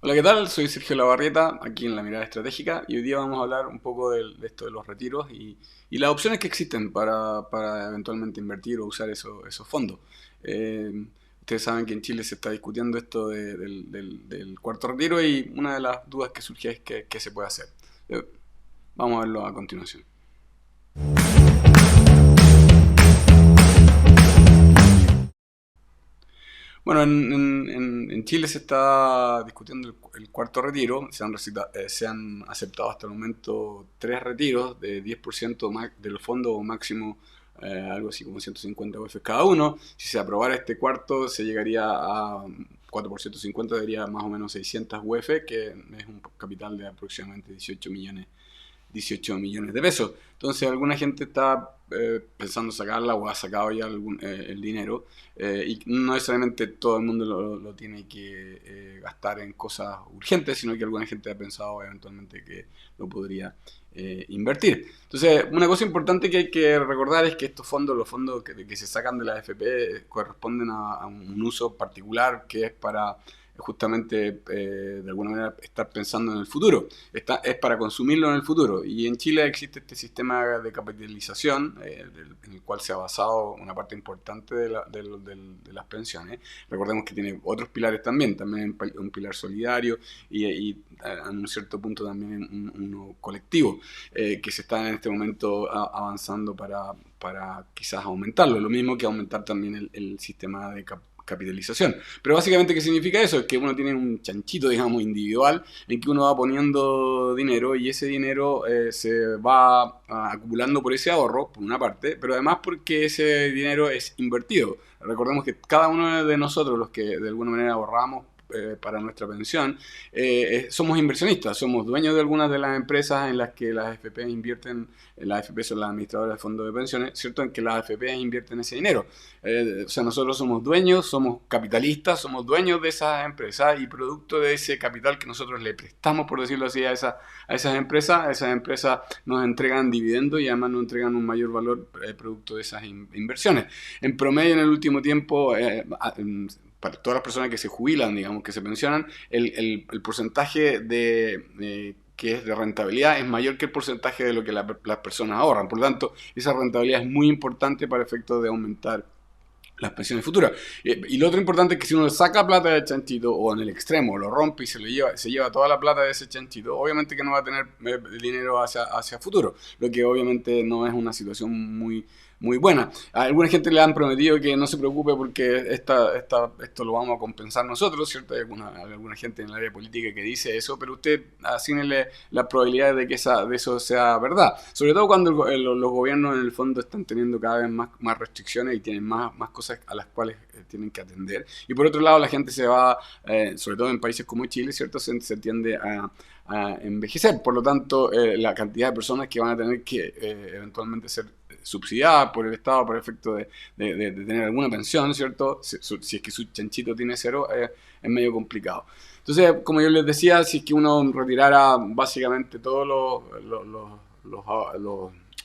Hola, ¿qué tal? Soy Sergio Lavarrieta, aquí en La Mirada Estratégica, y hoy día vamos a hablar un poco de esto de los retiros y las opciones que existen para eventualmente invertir o usar esos fondos. Eh, Ustedes saben que en Chile se está discutiendo esto del cuarto retiro y una de las dudas que surge es qué se puede hacer. Eh, Vamos a verlo a continuación. Bueno, en Chile se está discutiendo el cuarto retiro. Se han aceptado hasta el momento tres retiros de 10% de los fondos o máximo algo así como 150 UF cada uno. Si se aprobara este cuarto, se llegaría a 4 por 150, daría más o menos 600 UF, que es un capital de aproximadamente 18 millones de pesos. Entonces alguna gente está pensando sacarla o ha sacado ya el dinero y no necesariamente todo el mundo lo tiene que gastar en cosas urgentes, sino que alguna gente ha pensado eventualmente que lo podría invertir. Entonces, una cosa importante que hay que recordar es que estos fondos, los fondos que se sacan de la AFP, corresponden a un uso particular que es para justamente de alguna manera estar pensando en el futuro. Es para consumirlo en el futuro. Y en Chile existe este sistema de capitalización en el cual se ha basado una parte importante de las pensiones. Recordemos que tiene otros pilares también un pilar solidario y en un cierto punto también uno colectivo, que se está en este momento avanzando para quizás aumentarlo. Lo mismo que aumentar también el sistema de capitalización. Pero básicamente, ¿qué significa eso? Es que uno tiene un chanchito, digamos, individual en que uno va poniendo dinero y ese dinero se va acumulando por ese ahorro, por una parte, pero además porque ese dinero es invertido. Recordemos que cada uno de nosotros, los que de alguna manera ahorramos para nuestra pensión, somos inversionistas, somos dueños de algunas de las empresas en las que las AFP invierten, las AFP son las administradoras de fondos de pensiones, ¿cierto? En que las AFP invierten ese dinero. O sea, nosotros somos dueños, somos capitalistas, somos dueños de esas empresas y producto de ese capital que nosotros le prestamos, por decirlo así, a esas empresas nos entregan dividendos y además nos entregan un mayor valor producto de esas inversiones. En promedio, en el último tiempo, para todas las personas que se jubilan, digamos, que se pensionan, el porcentaje que es de rentabilidad es mayor que el porcentaje de lo que las personas ahorran. Por lo tanto, esa rentabilidad es muy importante para efectos de aumentar las pensiones futuras. Y lo otro importante es que si uno saca plata del chanchito o en el extremo lo rompe y se lleva toda la plata de ese chanchito, obviamente que no va a tener dinero hacia futuro, lo que obviamente no es una situación muy buena. A alguna gente le han prometido que no se preocupe porque esto lo vamos a compensar nosotros, ¿cierto? Hay alguna gente en el área política que dice eso, pero usted asígnele las probabilidades de que de eso sea verdad. Sobre todo cuando los gobiernos en el fondo están teniendo cada vez más restricciones y tienen más cosas a las cuales tienen que atender. Y por otro lado, la gente se va, sobre todo en países como Chile, ¿cierto? Se tiende a envejecer. Por lo tanto, la cantidad de personas que van a tener que eventualmente ser subsidiada por el Estado por efecto de tener alguna pensión, ¿cierto? Si es que su chanchito tiene cero, es medio complicado. Entonces, como yo les decía, si es que uno retirara básicamente todos los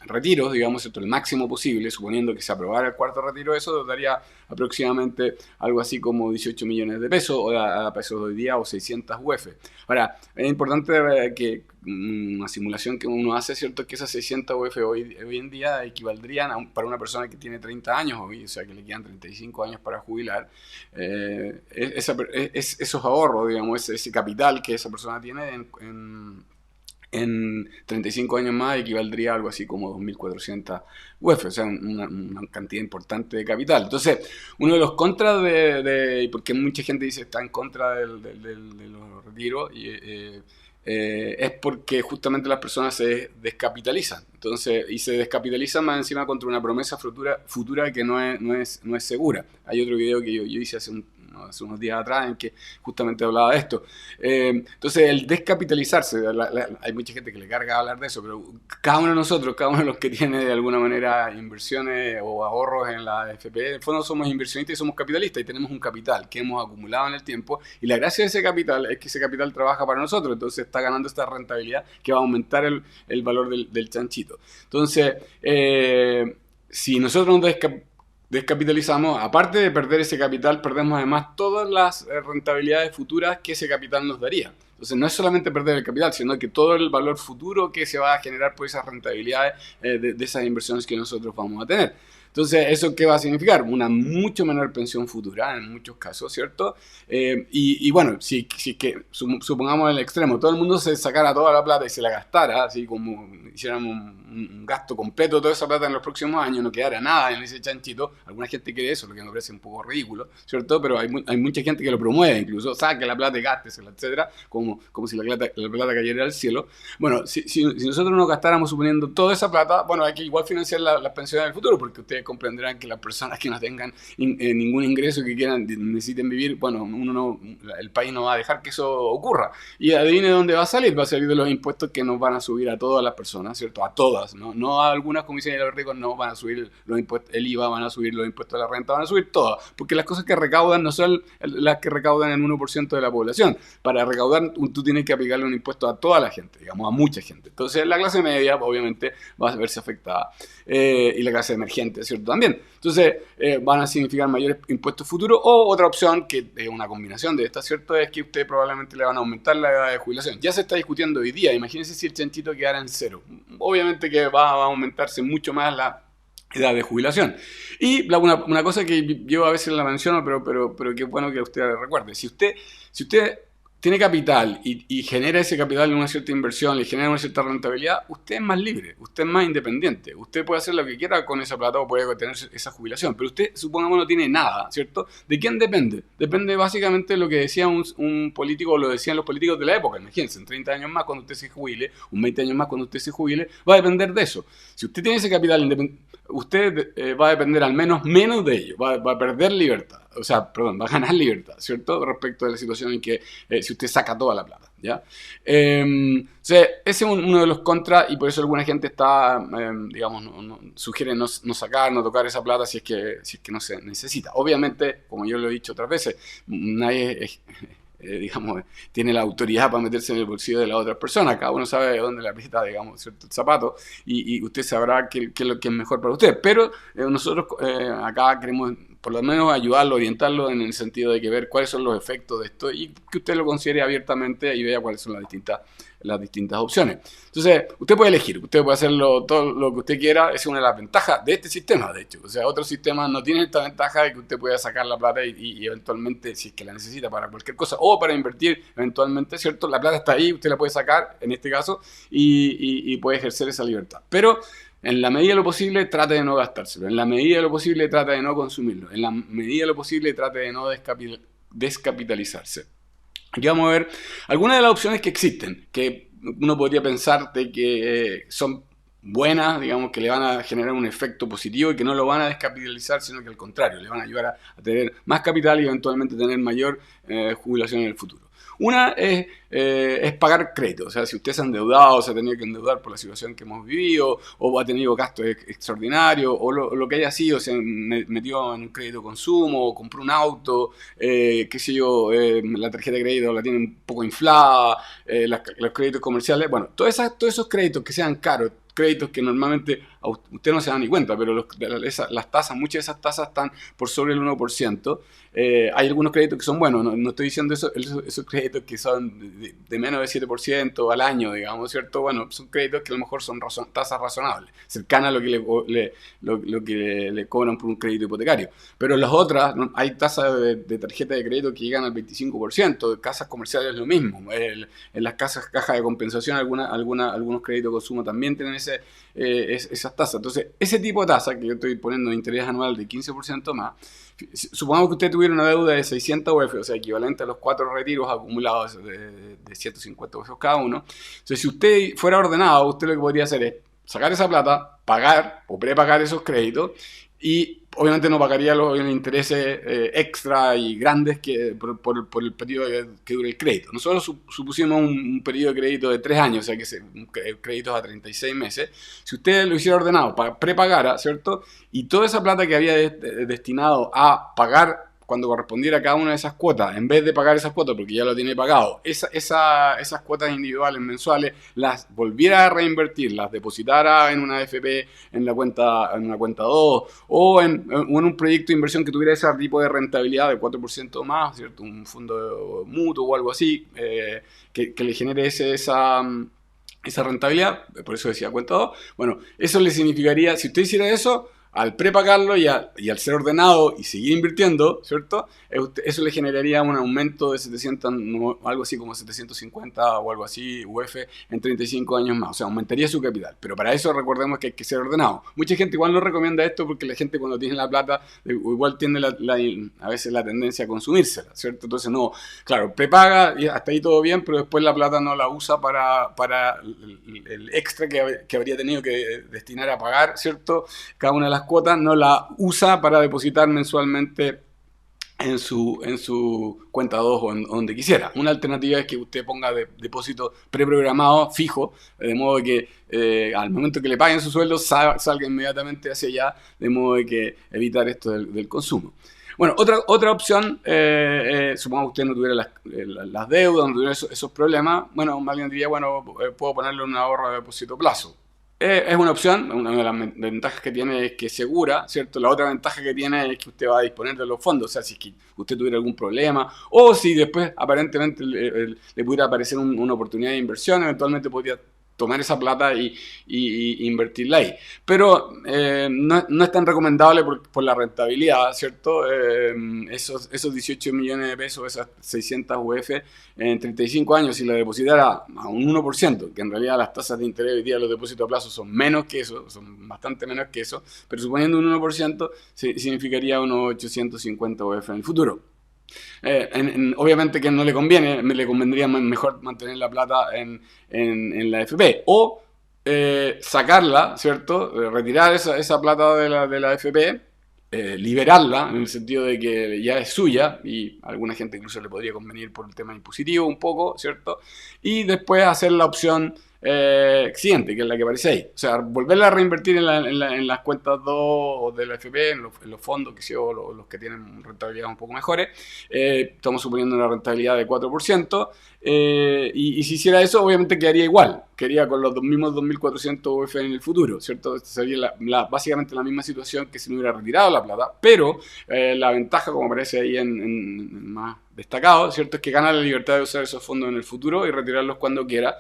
retiros, digamos, ¿cierto? El máximo posible, suponiendo que se aprobara el cuarto retiro, eso daría aproximadamente algo así como 18 millones de pesos, o a pesos de hoy día, o 600 UF. Ahora, es importante que una simulación que uno hace, ¿cierto? Que esas 600 UF hoy en día equivaldrían para una persona que tiene 30 años hoy, o sea, que le quedan 35 años para jubilar. Esos ahorros, digamos, ese capital que esa persona tiene en 35 años más equivaldría a algo así como 2.400 UF, o sea, una cantidad importante de capital. Entonces, uno de los contras porque mucha gente dice está en contra de los retiros, es porque justamente las personas se descapitalizan. Entonces, y se descapitalizan más encima contra una promesa futura que no es segura. Hay otro video que yo hice hace unos días atrás en que justamente hablaba de esto. Entonces, el descapitalizarse, hay mucha gente que le carga hablar de eso, pero cada uno de nosotros, cada uno de los que tiene de alguna manera inversiones o ahorros en la AFP, en el fondo somos inversionistas y somos capitalistas y tenemos un capital que hemos acumulado en el tiempo y la gracia de ese capital es que ese capital trabaja para nosotros, entonces está ganando esta rentabilidad que va a aumentar el valor del chanchito. Entonces, si nosotros nos descapitalizamos, aparte de perder ese capital, perdemos además todas las rentabilidades futuras que ese capital nos daría. Entonces no es solamente perder el capital, sino que todo el valor futuro que se va a generar por esas rentabilidades de esas inversiones que nosotros vamos a tener. Entonces, ¿eso qué va a significar? Una mucho menor pensión futura en muchos casos, ¿cierto? Y bueno, si que supongamos el extremo, todo el mundo se sacara toda la plata y se la gastara, así como hiciéramos un gasto completo de toda esa plata en los próximos años, no quedara nada en ese chanchito. Alguna gente quiere eso, lo que me parece un poco ridículo, ¿cierto? Pero hay mucha gente que lo promueve, incluso saque la plata y gástesela, etcétera, como si la plata cayera al cielo. Bueno, si nosotros nos gastáramos suponiendo toda esa plata, bueno, hay que igual financiar las pensiones del futuro, porque ustedes comprenderán que las personas que no tengan ningún ingreso, que necesiten vivir, bueno, el país no va a dejar que eso ocurra. Y adivine dónde va a salir de los impuestos que nos van a subir a todas las personas, ¿cierto? A todas, no a algunas comisiones de los ricos, no van a subir los impuestos, el IVA, van a subir los impuestos de la renta, van a subir todas, porque las cosas que recaudan no son las que recaudan el 1% de la población. Para recaudar, tú tienes que aplicarle un impuesto a toda la gente, digamos, a mucha gente. Entonces la clase media, obviamente, va a verse afectada, y la clase emergente, ¿cierto? También. Entonces, van a significar mayores impuestos futuros, o otra opción, que es una combinación de estas, ¿cierto? Es que usted probablemente le van a aumentar la edad de jubilación. Ya se está discutiendo hoy día. Imagínense si el chanchito quedara en cero. Obviamente que va a aumentarse mucho más la edad de jubilación. Y una cosa que yo a veces la menciono, pero que es bueno que usted recuerde. Si usted tiene capital y genera ese capital en una cierta inversión, le genera una cierta rentabilidad, usted es más libre, usted es más independiente, usted puede hacer lo que quiera con esa plata o puede tener esa jubilación, pero usted, supongamos, no tiene nada, ¿cierto? ¿De quién depende? Depende básicamente de lo que decía un político, o lo decían los políticos de la época. Imagínense, en 30 años más cuando usted se jubile, 20 años más cuando usted se jubile, va a depender de eso. Si usted tiene ese capital independiente, usted va a depender al menos de ello, va a perder libertad. O sea, perdón, va a ganar libertad, ¿cierto? Respecto a la situación en que si usted saca toda la plata, ¿ya? O sea, ese es uno de los contras, y por eso alguna gente está, digamos, sugiere no sacar, no tocar esa plata si es que no se necesita. Obviamente, como yo lo he dicho otras veces, nadie digamos, tiene la autoridad para meterse en el bolsillo de la otra persona. Cada uno sabe de dónde le aprieta, digamos, ¿cierto?, el zapato, y usted sabrá qué es lo que es mejor para usted. Pero nosotros acá queremos por lo menos ayudarlo, orientarlo en el sentido de que ver cuáles son los efectos de esto y que usted lo considere abiertamente y vea cuáles son las distintas opciones. Entonces, usted puede elegir, usted puede hacerlo todo lo que usted quiera. Esa es una de las ventajas de este sistema, de hecho. O sea, otros sistemas no tienen esta ventaja de que usted pueda sacar la plata y eventualmente, si es que la necesita para cualquier cosa o para invertir eventualmente, ¿cierto? La plata está ahí, usted la puede sacar, en este caso, y puede ejercer esa libertad. Pero en la medida de lo posible, trate de no gastárselo. En la medida de lo posible, trate de no consumirlo. En la medida de lo posible, trate de no descapitalizarse. Aquí vamos a ver algunas de las opciones que existen, que uno podría pensar de que son buenas, digamos, que le van a generar un efecto positivo y que no lo van a descapitalizar, sino que al contrario, le van a ayudar a tener más capital y eventualmente tener mayor jubilación en el futuro. Una es pagar crédito. O sea, si usted se ha endeudado, se ha tenido que endeudar por la situación que hemos vivido, o ha tenido gastos extraordinarios, o lo que haya sido, se metió en un crédito de consumo, o compró un auto, qué sé yo, la tarjeta de crédito la tiene un poco inflada, los créditos comerciales, bueno, todos esos créditos que sean caros, créditos que normalmente usted no se da ni cuenta, pero las tasas, muchas de esas tasas están por sobre el 1%. Hay algunos créditos que son buenos, no estoy diciendo esos créditos que son de menos de 7% al año, digamos, ¿cierto? Bueno, son créditos que a lo mejor son tasas razonables, cercanas a lo que le cobran por un crédito hipotecario. Pero las otras, hay tasas de tarjeta de crédito que llegan al 25%, de casas comerciales lo mismo. En las cajas de compensación, algunos créditos de consumo también tienen esas tasas. Entonces, ese tipo de tasa que yo estoy poniendo de interés anual de 15% más, supongamos que usted tuviera una deuda de 600 UF, o sea, equivalente a los 4 retiros acumulados de 150 UF cada uno. Entonces, si usted fuera ordenado, usted lo que podría hacer es sacar esa plata, pagar o prepagar esos créditos, y obviamente no pagaría los intereses extra y grandes por el periodo que dure el crédito. Nosotros supusimos un periodo de crédito de 3 años, o sea, créditos a 36 meses. Si usted lo hiciera ordenado, prepagara, ¿cierto? Y toda esa plata que había destinado a pagar cuando correspondiera cada una de esas cuotas, en vez de pagar esas cuotas porque ya lo tiene pagado, esas cuotas individuales mensuales las volviera a reinvertir, las depositara en una AFP, en una cuenta 2 o en un proyecto de inversión que tuviera ese tipo de rentabilidad de 4% más, ¿cierto? Un fondo mutuo o algo así, que le genere esa rentabilidad, por eso decía cuenta 2. Bueno, eso le significaría, si usted hiciera eso, al prepagarlo y al ser ordenado y seguir invirtiendo, ¿cierto? Eso le generaría un aumento de 700, algo así como 750 o algo así, UF, en 35 años más. O sea, aumentaría su capital. Pero para eso recordemos que hay que ser ordenado. Mucha gente igual no recomienda esto porque la gente cuando tiene la plata igual tiene a veces la tendencia a consumírsela, ¿cierto? Entonces, no, claro, prepaga y hasta ahí todo bien, pero después la plata no la usa para el extra que habría tenido que destinar a pagar, ¿cierto? Cada una de las cuotas no la usa para depositar mensualmente en su cuenta 2 o en donde quisiera. Una alternativa es que usted ponga depósito preprogramado fijo, de modo que al momento que le paguen su sueldo salga inmediatamente hacia allá, de modo de que evitar esto del consumo. Bueno, otra opción, supongamos que usted no tuviera las deudas, no tuviera esos problemas, bueno, alguien diría, bueno, puedo ponerle un ahorro de depósito a plazo. Es una opción, una de las ventajas que tiene es que es segura, ¿cierto? La otra ventaja que tiene es que usted va a disponer de los fondos, o sea, si es que usted tuviera algún problema, o si después aparentemente le pudiera aparecer una oportunidad de inversión, eventualmente podría tomar esa plata y invertirla ahí. Pero no es tan recomendable por la rentabilidad, ¿cierto? Esos 18 millones de pesos, esas 600 UF en 35 años, si la depositara a un 1%, que en realidad las tasas de interés hoy día de los depósitos a plazo son menos que eso, son bastante menos que eso, pero suponiendo un 1%, significaría unos 850 UF en el futuro. Obviamente que no le conviene, le convendría mejor mantener la plata en la AFP o sacarla, ¿cierto? Retirar esa plata de la AFP, liberarla en el sentido de que ya es suya y a alguna gente incluso le podría convenir por el tema impositivo un poco, ¿cierto? Y después hacer la opción siguiente, que es la que aparece ahí. O sea, volverla a reinvertir en las cuentas 2 de la FP, en los fondos, que sea, los que tienen rentabilidades un poco mejores. Estamos suponiendo una rentabilidad de 4%. Y si hiciera eso, obviamente quedaría igual. Quedaría con los mismos 2.400 UF en el futuro, ¿cierto? Esta sería básicamente la misma situación que si no hubiera retirado la plata. Pero la ventaja, como aparece ahí en más destacado, ¿cierto? Es que gana la libertad de usar esos fondos en el futuro y retirarlos cuando quiera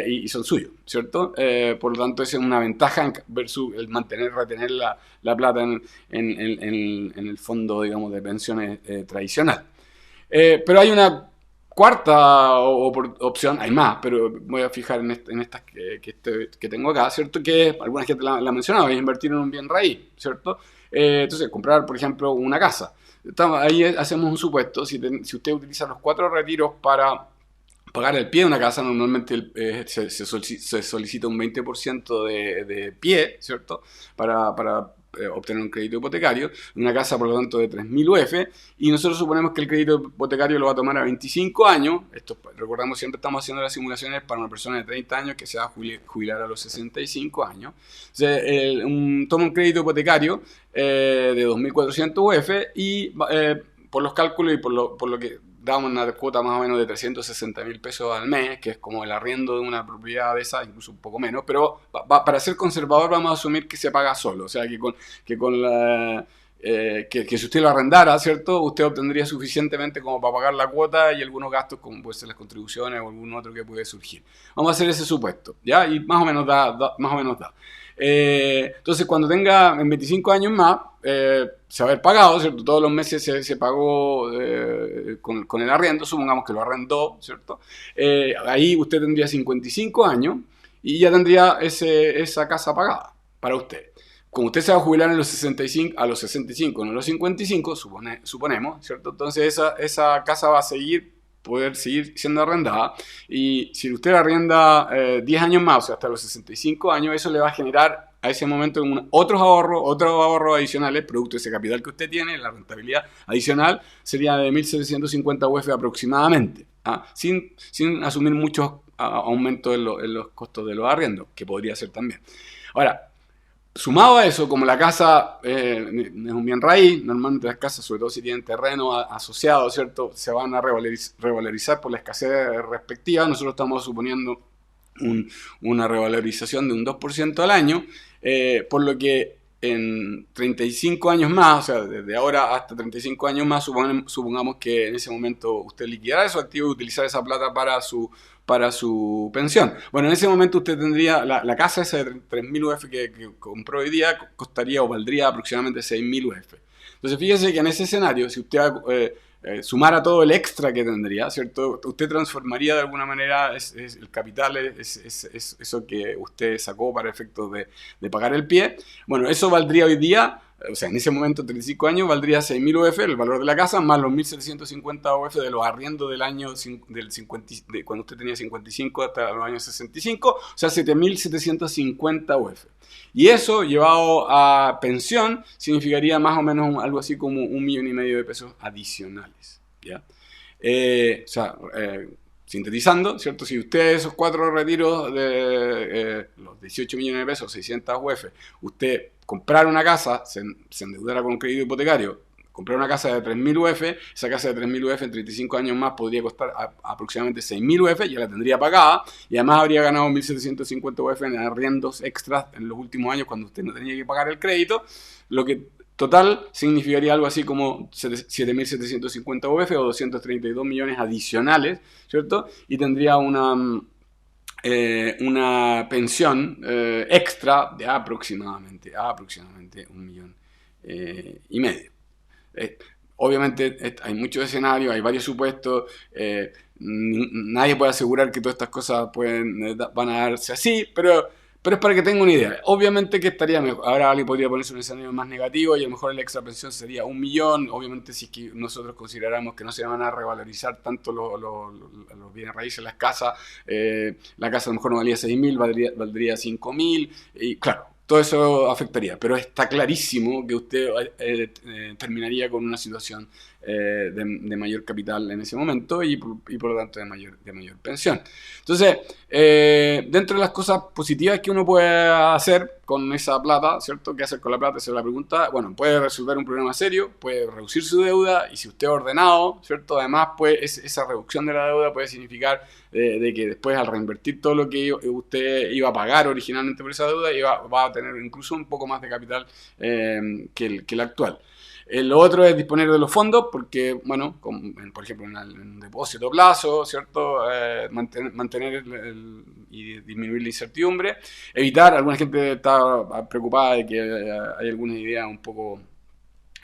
y son suyos, ¿cierto? Por lo tanto, esa es una ventaja versus el retener la plata en el fondo, digamos, de pensiones tradicional. Pero hay una cuarta opción, hay más, pero voy a fijar en estas que tengo acá, ¿cierto? Que alguna gente la ha mencionado, es invertir en un bien raíz, ¿cierto? Entonces, comprar, por ejemplo, una casa. Ahí hacemos un supuesto, si usted utiliza los 4 retiros para pagar el pie de una casa, normalmente se solicita un 20% de pie, ¿cierto? Para obtener un crédito hipotecario, una casa por lo tanto de 3.000 UF, y nosotros suponemos que el crédito hipotecario lo va a tomar a 25 años, esto recordamos siempre estamos haciendo las simulaciones para una persona de 30 años que se va a jubilar a los 65 años, o sea, toma un crédito hipotecario de 2.400 UF y por los cálculos y por lo que damos una cuota más o menos de 360.000 pesos al mes, que es como el arriendo de una propiedad de esa, incluso un poco menos, pero para ser conservador vamos a asumir que se paga solo, o sea, que si usted lo arrendara, ¿cierto? Usted obtendría suficientemente como para pagar la cuota y algunos gastos como pueden ser las contribuciones o algún otro que puede surgir. Vamos a hacer ese supuesto, ¿ya? Y más o menos da. Entonces, cuando tenga en 25 años más, se va a haber pagado, ¿cierto? Todos los meses se pagó con el arriendo, supongamos que lo arrendó, ¿cierto? Ahí usted tendría 55 años y ya tendría esa casa pagada para usted. Como usted se va a jubilar a los 65, no a los 55, suponemos, ¿cierto? Entonces esa casa va a poder seguir siendo arrendada, y si usted la arrienda 10 años más, o sea, hasta los 65 años, eso le va a generar a ese momento otros ahorros adicionales, producto de ese capital que usted tiene, la rentabilidad adicional sería de 1.750 UF aproximadamente, sin asumir muchos aumentos en los costos de los arriendos, que podría ser también. Ahora, Sumado a eso, como la casa es un bien raíz, normalmente las casas, sobre todo si tienen terreno asociado, ¿cierto?, se van a revalorizar por la escasez respectiva. Nosotros estamos suponiendo una revalorización de un 2% al año, por lo que en 35 años más, o sea, desde ahora hasta 35 años más, supongamos que en ese momento usted liquidará su activo y utilizar esa plata para su pensión. Bueno, en ese momento usted tendría, la casa esa de 3.000 UF que compró hoy día costaría o valdría aproximadamente 6.000 UF. Entonces fíjese que en ese escenario, si usted sumara todo el extra que tendría, ¿cierto? Usted transformaría de alguna manera el capital, eso que usted sacó para efectos de pagar el pie. Bueno, eso valdría hoy día, o sea, en ese momento, 35 años, valdría 6.000 UF, el valor de la casa, más los 1.750 UF de los arriendos del año de cuando usted tenía 55 hasta los años 65, o sea, 7.750 UF. Y eso, llevado a pensión, significaría más o menos algo así como 1,5 millones de pesos adicionales, ¿ya? O sea, sintetizando, ¿cierto? Si usted esos 4 retiros de los 18 millones de pesos, 600 UF, usted comprar una casa, se endeudara con un crédito hipotecario, comprar una casa de 3.000 UF, esa casa de 3.000 UF en 35 años más podría costar aproximadamente 6.000 UF, ya la tendría pagada, y además habría ganado 1.750 UF en arriendos extras en los últimos años cuando usted no tenía que pagar el crédito, lo que total significaría algo así como 7.750 UF o 232 millones adicionales, ¿cierto? Y tendría una pensión extra de aproximadamente 1,5 millones. Obviamente hay muchos escenarios, hay varios supuestos, nadie puede asegurar que todas estas cosas van a darse así, pero es para que tenga una idea. Obviamente que estaría mejor. Ahora alguien podría ponerse un escenario más negativo y a lo mejor la extra pensión sería 1 millón. Obviamente si es que nosotros consideramos que no se van a revalorizar tanto los bienes raíces, las casas, la casa a lo mejor no valía 6.000, valdría 5.000, y claro, todo eso afectaría, pero está clarísimo que usted terminaría con una situación de mayor capital en ese momento y por lo tanto de mayor pensión. Entonces, dentro de las cosas positivas que uno puede hacer con esa plata, ¿cierto? ¿Qué hacer con la plata? Esa es la pregunta. Bueno, puede resolver un problema serio, puede reducir su deuda y si usted es ordenado, ¿cierto? Además, esa reducción de la deuda puede significar de que después al reinvertir todo lo que usted iba a pagar originalmente por esa deuda, va a tener incluso un poco más de capital que el actual. Lo otro es disponer de los fondos, porque, bueno, por ejemplo, en un depósito a plazo, ¿cierto? Mantener y disminuir la incertidumbre. Evitar, alguna gente está preocupada de que hay algunas ideas un poco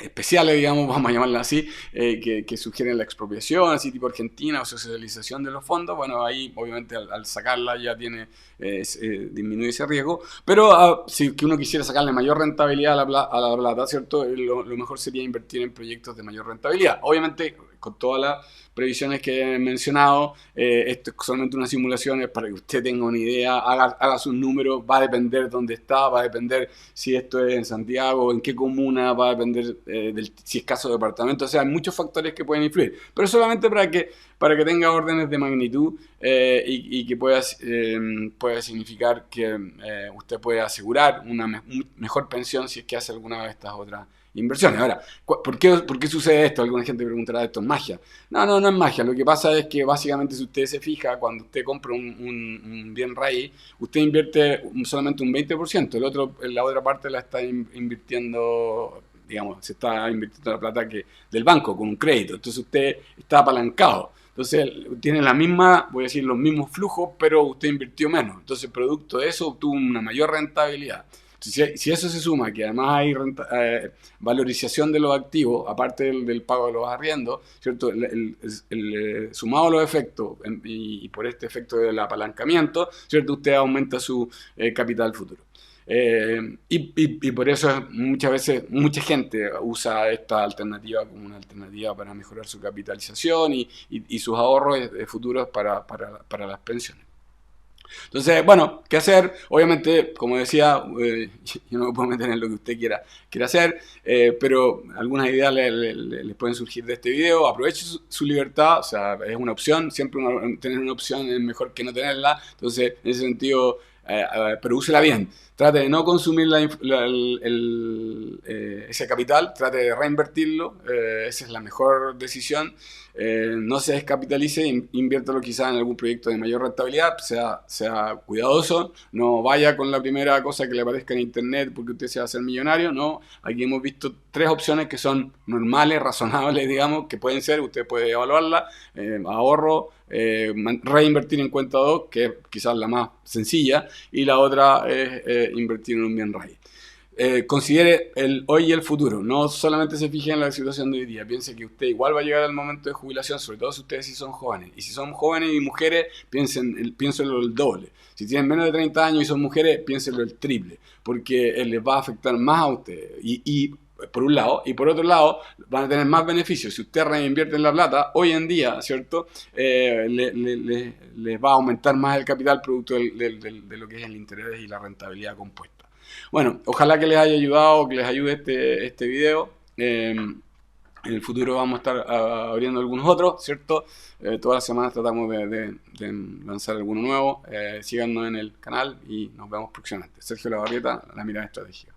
especiales, digamos, vamos a llamarlas así, que sugieren la expropiación, así tipo Argentina, o socialización de los fondos. Bueno, ahí obviamente al sacarla ya disminuye ese riesgo, pero si que uno quisiera sacarle mayor rentabilidad a la plata, ¿cierto? Lo mejor sería invertir en proyectos de mayor rentabilidad. Obviamente, con todas las previsiones que he mencionado, esto es solamente una simulación, es para que usted tenga una idea, haga sus números, va a depender dónde está, va a depender si esto es en Santiago, en qué comuna, va a depender si es caso de departamento, o sea, hay muchos factores que pueden influir, pero solamente para que tenga órdenes de magnitud y que pueda significar que usted puede asegurar una mejor pensión si es que hace alguna de estas otras inversiones. Ahora, ¿por qué sucede esto? Alguna gente preguntará, ¿esto es magia? No es magia. Lo que pasa es que básicamente si usted se fija, cuando usted compra un bien raíz, usted invierte solamente un 20%, la otra parte la está invirtiendo, digamos, se está invirtiendo la plata del banco con un crédito. Entonces usted está apalancado. Entonces tiene voy a decir, los mismos flujos, pero usted invirtió menos. Entonces, producto de eso, obtuvo una mayor rentabilidad. Si eso se suma, que además hay valorización de los activos, aparte del pago de los arriendos, ¿cierto? Sumado a los efectos y por este efecto del apalancamiento, ¿cierto? Usted aumenta su capital futuro. Y por eso muchas veces mucha gente usa esta alternativa como una alternativa para mejorar su capitalización y sus ahorros futuros para las pensiones. Entonces, bueno, ¿qué hacer? Obviamente, como decía, yo no me puedo meter en lo que usted quiera hacer, pero algunas ideas les pueden surgir de este video. Aproveche su libertad, o sea, es una opción, siempre tener una opción es mejor que no tenerla. Entonces, en ese sentido, pero úsela bien. Trate de no consumir ese capital, trate de reinvertirlo, esa es la mejor decisión. No se descapitalice, inviértalo quizás en algún proyecto de mayor rentabilidad, sea cuidadoso, no vaya con la primera cosa que le aparezca en internet porque usted se va a hacer millonario, no. Aquí hemos visto tres opciones que son normales, razonables, digamos, que pueden ser, usted puede evaluarla, ahorro, reinvertir en cuenta 2, que es quizás la más sencilla, y la otra es invertir en un bien raíz. Considere el hoy y el futuro, no solamente se fije en la situación de hoy día, piense que usted igual va a llegar al momento de jubilación, sobre todo si ustedes sí son jóvenes, y si son jóvenes y mujeres, piénsenlo el doble, si tienen menos de 30 años y son mujeres, piénsenlo el triple, porque les va a afectar más a ustedes, y por un lado, y por otro lado, van a tener más beneficios. Si usted reinvierte en la plata, hoy en día, ¿cierto? Les va a aumentar más el capital producto de lo que es el interés y la rentabilidad compuesta. Bueno, ojalá que les haya ayudado, que les ayude este video. En el futuro vamos a estar abriendo algunos otros, ¿cierto? Todas las semanas tratamos de lanzar alguno nuevo. Síganos en el canal y nos vemos próximamente. Sergio Labarrieta, La Mirada Estratégica.